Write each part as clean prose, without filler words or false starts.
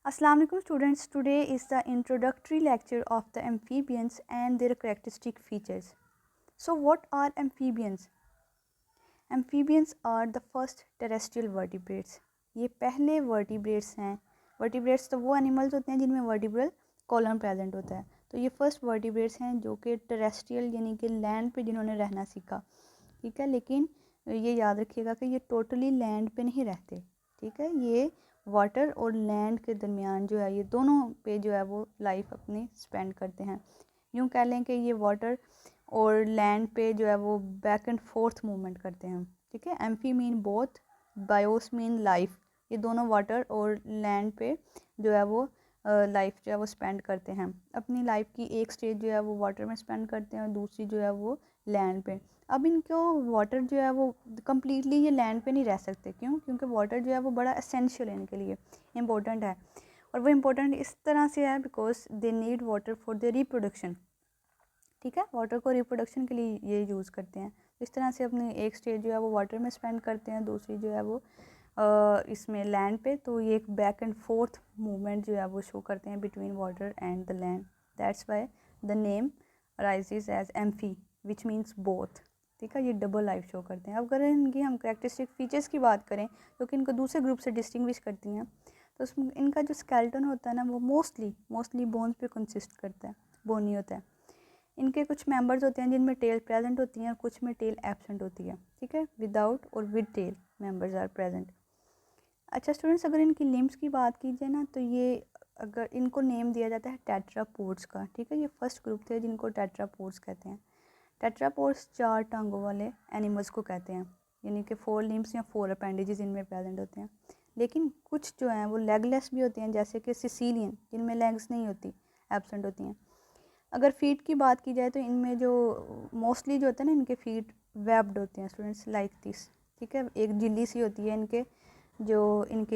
Assalamu alaikum students. Today is the introductory lecture of the amphibians and their characteristic features. So what are amphibians? Amphibians are the first terrestrial vertebrates. ये पहले vertebrates हैं. Vertebrates तो वो animals होते हैं जिनमें vertebral column present होता है. तो ये first vertebrates हैं जो कि terrestrial यानी कि land पे जिन्होंने रहना सीखा. ठीक है, लेकिन ये याद रखिएगा कि ये totally land पे नहीं रहते. ठीक है, ये वाटर और लैंड के दरमियान जो है ये दोनों पे जो है वो लाइफ अपनी स्पेंड करते हैं. यूँ कह लें कि ये वाटर और लैंड पे जो है वो बैक एंड फोर्थ मूवमेंट करते हैं. ठीक है, amphi mean both, BIOS mean life. ये दोनों वाटर और लैंड पे जो है वो लाइफ जो है वो स्पेंड करते हैं. अपनी लाइफ की एक स्टेज जो है वो वाटर में स्पेंड करते हैं और दूसरी जो है वो लैंड पे. अब इनको वाटर जो है वो कम्प्लीटली ये लैंड पे नहीं रह सकते. क्यों? क्योंकि वाटर जो है वो बड़ा एसेंशियल है इनके लिए, इम्पोर्टेंट है. और वो इम्पोर्टेंट इस तरह से है because they need water for the reproduction. ठीक है, वाटर को रिप्रोडक्शन के लिए ये यूज़ करते हैं. इस तरह से अपनी एक स्टेज जो है वो वाटर में स्पेंड करते हैं, दूसरी जो है वो इसमें लैंड पे. तो ये एक बैक एंड फोर्थ मूवमेंट जो है वो शो करते हैं between water and the land. That's why the name arises as amphi which means both. ठीक है, ये डबल लाइफ शो करते हैं. अब अगर इनकी हम कैरेक्टरिस्टिक फीचर्स की बात करें जो कि इनको दूसरे ग्रुप से डिस्टिंग्विश करती हैं, तो उसमें इनका जो स्केलेटन होता है ना वो मोस्टली बोन्स पे कंसिस्ट करता है, बोनी होता है. इनके कुछ मेंबर्स होते हैं जिनमें टेल प्रेजेंट होती हैं और कुछ में टेल एब्सेंट होती है. ठीक है, विदाउट और with tail members are present. अच्छा स्टूडेंट्स, अगर इनकी लिम्स की बात की जाए ना तो ये अगर इनको नेम दिया जाता है टेट्रापोड्स का. ठीक है, ये फर्स्ट ग्रुप थे जिनको टेट्रापोड्स कहते हैं. टेट्रापोड्स 4 टांगों वाले एनिमल्स को कहते हैं, यानी कि 4 लिम्स या 4 अपेंडेजेस इनमें प्रेजेंट होते हैं. लेकिन कुछ जो हैं वो लेगलेस भी होते हैं, जैसे कि सिसिलियन जिनमें लेग्स नहीं होती, एब्सेंट होती हैं. अगर फीट की बात की जाए तो इनमें जो मोस्टली जो होता है ना इनके फीट वेब्ड होते हैं स्टूडेंट्स, लाइक दिस. ठीक है, एक झिल्ली सी होती है इनके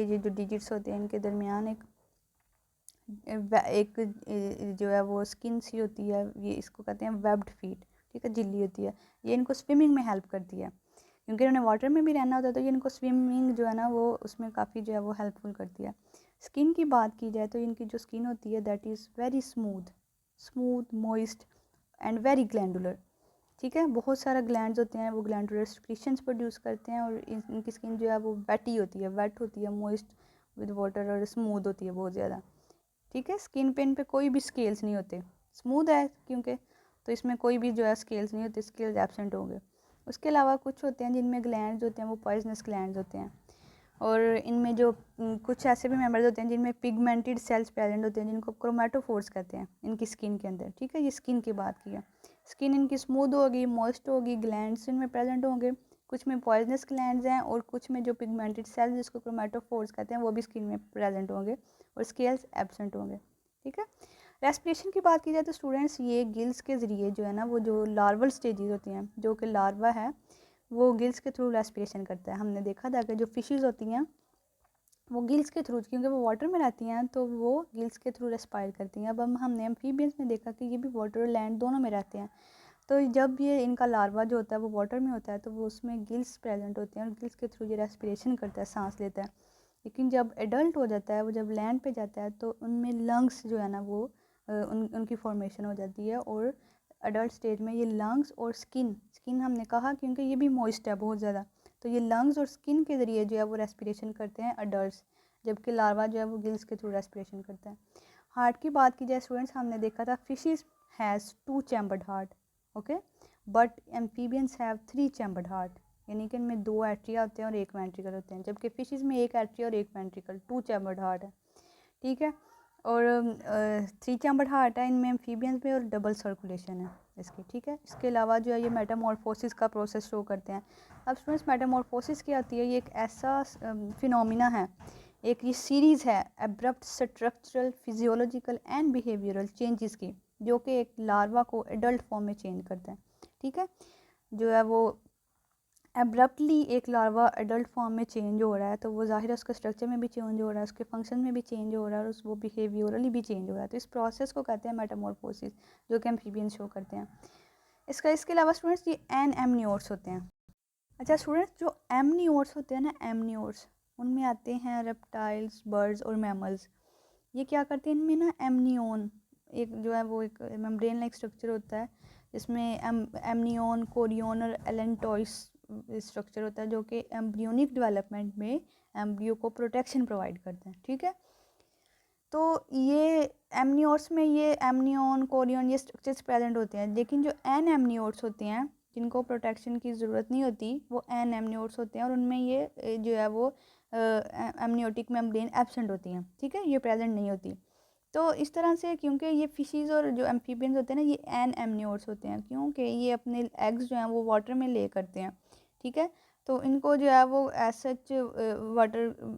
ये जो डिजिट्स होते हैं इनके दरमियान एक जो है वो स्किन सी होती है, ये इसको कहते हैं वेब्ड फीट. ठीक है, झिल्ली होती है. ये इनको स्विमिंग में हेल्प करती है क्योंकि इन्होंने वाटर में भी रहना होता है, तो ये इनको स्विमिंग जो है ना वो उसमें काफ़ी जो है वो हेल्पफुल करती है. स्किन की बात की जाए तो इनकी जो स्किन होती है that is very smooth moist and very glandular. ठीक है, बहुत सारा ग्लैंड्स होते हैं, वो ग्लैंडुलर सिक्रीशंस प्रोड्यूस करते हैं और इनकी स्किन जो है वो वेट होती है, मॉइस्ट विद वाटर और स्मूथ होती है बहुत ज़्यादा. ठीक है, स्किन पे इन पे कोई भी स्केल्स नहीं होते, स्मूथ है क्योंकि, तो इसमें कोई भी जो है स्केल्स नहीं होते, स्केल्स एब्सेंट होंगे. उसके अलावा कुछ होते हैं जिनमें ग्लैंड्स होते हैं वो पॉइजनस ग्लैंड्स होते हैं. और इनमें जो कुछ ऐसे भी मेंबर्स होते हैं जिनमें पिगमेंटेड सेल्स प्रेजेंट होते हैं जिनको क्रोमेटोफोर्स कहते हैं इनकी स्किन के अंदर. ठीक है, ये स्किन की बात की है. स्किन इनकी स्मूथ होगी, मॉइस्ट होगी, ग्लैंड्स इनमें प्रेजेंट होंगे, कुछ में पॉइजनस ग्लैंड्स हैं और कुछ में जो पिगमेंटेड सेल्स जिसको क्रोमेटोफोर्स कहते हैं वो भी स्किन में प्रेजेंट होंगे और स्केल्स एब्सेंट होंगे. ठीक है, रेस्पिरेशन की बात की जाए तो स्टूडेंट्स ये गिल्स के ज़रिए जो है ना वो जो लार्वल स्टेजेस होती हैं, जो कि लार्वा है वो गिल्स के थ्रू रेस्पिरेशन करता है. हमने देखा था कि जो फिशेस होती हैं वो गिल्स के थ्रू, क्योंकि वो वाटर में रहती हैं तो वो गिल्स के थ्रू रेस्पायर करती हैं. अब हमने एम्फीबियंस में देखा कि ये भी वाटर और लैंड दोनों में रहते हैं. तो जब ये इनका लार्वा जो होता है वो वाटर में होता है तो वो उसमें गिल्स प्रेजेंट होते हैं और गिल्स के थ्रू ये रेस्पिरेशन करता है, सांस लेता है. लेकिन जब एडल्ट हो जाता है, वो जब लैंड पे जाता है तो उनमें लंग्स जो है ना वो उनकी फॉर्मेशन हो जाती है. और अडल्ट स्टेज में ये लंग्स और स्किन हमने कहा क्योंकि ये भी मॉइस्ट है बहुत ज़्यादा, तो ये लंग्स और स्किन के ज़रिए जो है वो रेस्पिरेशन करते हैं अडल्ट्स, जबकि लार्वा जो है वो गिल्स के थ्रू रेस्पिरेशन करता है. हार्ट की बात की जाए स्टूडेंट्स, हमने देखा था fishes has 2 chambered heart. Okay, but amphibians have 3 chambered heart, यानी कि इनमें 2 एट्रिया होते हैं और 1 वेंट्रिकल होते हैं, जबकि फिशेस में 1 एट्रिया और 1 वेंट्रिकल, 2 चैम्बर्ड हार्ट है. ठीक है, और 3 चैम्बर्ड हार्ट है इनमें एम्फीबियंस में और डबल सर्कुलेशन है इसकी. ठीक है, इसके अलावा जो है ये मेटामॉर्फोसिस का प्रोसेस शो करते हैं. अब स्टूडेंट्स, मेटामॉर्फोसिस क्या होती है? ये एक ऐसा फिनोमिना है, एक ये सीरीज़ है abrupt structural, physiological and behavioural changes की, जो कि एक लार्वा को एडल्ट फॉर्म में चेंज करता है. ठीक है, जो है वो एब्रप्टली एक लार्वा एडल्ट फॉर्म में चेंज हो रहा है तो वो ज़ाहिर है उसके स्ट्रक्चर में भी चेंज हो रहा है, उसके फंक्शन में भी चेंज हो रहा है और वो बिहेवियरली भी चेंज हो रहा है. तो इस प्रोसेस को कहते हैं मेटामॉर्फोसिस, जो कि एम्फीबियंस शो करते हैं. इसके अलावा स्टूडेंट्स ये एमनियोर्स होते हैं. अच्छा स्टूडेंट्स, जो एमनियोर्स होते हैं ना, एमनियोर्स, उनमें आते हैं रेप्टाइल्स, बर्ड्स और मैमल्स. ये क्या करते हैं, इनमें ना एमनियोन एक जो है वो एक मेम्ब्रेन लाइक स्ट्रक्चर होता है, जिसमें एमनियोन, कोरियोन और एलेंटोइस स्ट्रक्चर होता है, जो कि एम्ब्रियोनिक डेवलपमेंट में एम्ब्रियो को प्रोटेक्शन प्रोवाइड करते हैं। ठीक है, तो ये एमनियोट्स में ये एमनियोन, कोरियोन ये स्ट्रक्चर्स प्रेजेंट होते हैं, लेकिन जो एन एमनियोट्स होते हैं जिनको प्रोटेक्शन की ज़रूरत नहीं होती, वो एन एमनियोट्स होते हैं, और उनमें ये जो है वो एमनियोटिक मेम्ब्रेन एब्सेंट होती हैं। ठीक है, ये प्रेजेंट नहीं होती। तो इस तरह से, क्योंकि ये फिशीज़ और जो एम्फीबियंस होते हैं ना, ये एन एमनियोट्स होते हैं, क्योंकि ये अपने एग्स जो हैं वो वाटर में ले करते हैं। ठीक है, तो इनको जो है वो एज सच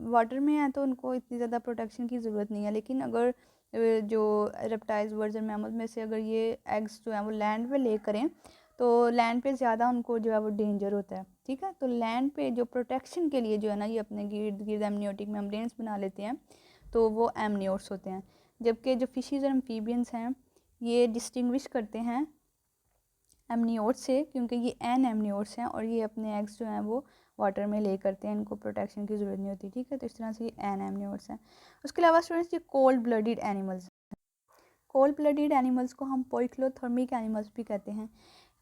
वाटर में है, तो उनको इतनी ज़्यादा प्रोटेक्शन की ज़रूरत नहीं है। लेकिन अगर जो रेप्टाइल्स, वर्जन मैमल्स में से अगर ये एग्स जो है वो लैंड पे ले करें, तो लैंड पे ज़्यादा उनको जो है वो डेंजर होता है। ठीक है, तो लैंड पे जो प्रोटेक्शन के लिए जो है ना, ये अपने गिर्द गिर्द एमनियोटिक मेम्ब्रेन्स बना लेते हैं, तो वो एमनियोट्स होते हैं। जबकि जो फिशीज़ और एम्फीबियंस हैं, ये डिस्टिंग्विश करते हैं एमनियोट्स से, क्योंकि ये एन एमनियोट्स हैं और ये अपने एग्स जो हैं वो वाटर में ले करते हैं, इनको प्रोटेक्शन की ज़रूरत नहीं होती। ठीक है, तो इस तरह से ये एन एमनियोट्स हैं। उसके अलावा स्टूडेंट्स, ये cold blooded animals, cold blooded animals को हम पोइक्लोथर्मिक एनिमल्स भी कहते हैं।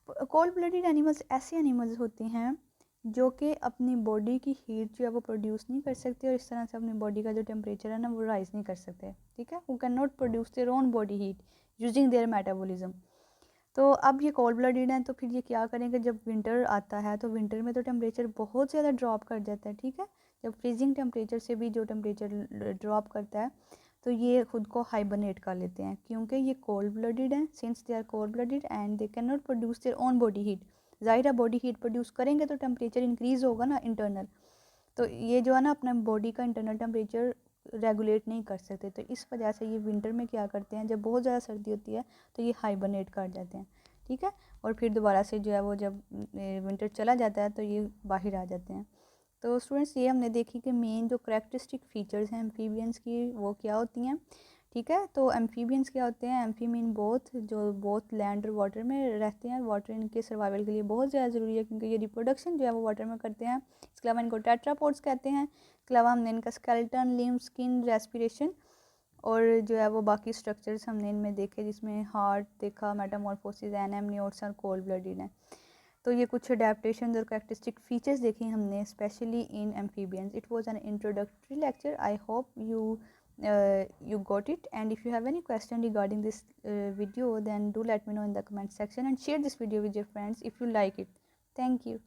कोल्ड ब्लडेड एनिमल्स ऐसे एनिमल्स होते हैं जो कि अपनी बॉडी की हीट जो है वो प्रोड्यूस नहीं कर सकते, और इस तरह से अपनी बॉडी का जो टेम्परेचर है ना वो राइज़ नहीं कर सकते। ठीक है, वो can not produce their own body heat using their metabolism. तो अब ये कोल्ड ब्लडेड हैं, तो फिर ये क्या करेंगे, जब विंटर आता है तो विंटर में तो टेम्परेचर बहुत ज़्यादा ड्रॉप कर जाता है। ठीक है, जब फ्रीजिंग टेम्परेचर से भी जो टेम्परेचर ड्रॉप करता है, तो ये खुद को हाइबरनेट कर लेते हैं, क्योंकि ये कोल्ड ब्लडेड हैं। Since they are cold blooded and they can not produce their own body heat, ज़ाहिर है बॉडी हीट प्रोड्यूस करेंगे तो टेम्परेचर इंक्रीज़ होगा ना इंटरनल, तो ये जो है ना अपना बॉडी का इंटरनल टेम्परेचर रेगुलेट नहीं कर सकते। तो इस वजह से ये विंटर में क्या करते हैं, जब बहुत ज़्यादा सर्दी होती है तो ये हाइबरनेट कर जाते हैं। ठीक है, और फिर दोबारा से जो है वो जब विंटर चला जाता है तो ये बाहर आ जाते हैं। तो स्टूडेंट्स, ये हमने देखी कि मेन जो करेक्टरिस्टिक फ़ीचर्स हैं एम्फीबियंस की वो क्या होती हैं। ठीक है, तो एम्फीबियंस क्या होते हैं, एम्फी मीन बोथ, जो बोथ लैंड और वाटर में रहते हैं। वाटर इनके सर्वाइवल के लिए बहुत ज़्यादा ज़रूरी है, क्योंकि ये रिप्रोडक्शन जो है वो वाटर में करते हैं। इसके अलावा इनको टेट्रापोड्स कहते हैं। इसके अलावा हमने इनका स्केलेटन, लिम्ब, स्किन, रेस्पिरेशन और जो है वो बाकी स्ट्रक्चर्स हमने इनमें देखे, जिसमें हार्ट देखा, मेटामॉर्फोसिस, एनेमनियोट्स और कोल्ड ब्लडेड हैं। तो ये कुछ अडेप्टेशन और कैरेक्टरिस्टिक फीचर्स देखे हमने specially in amphibians. It was an introductory lecture. I hope you got it, and if you have any question regarding this video, then do let me know in the comment section and share this video with your friends if you like it. Thank you.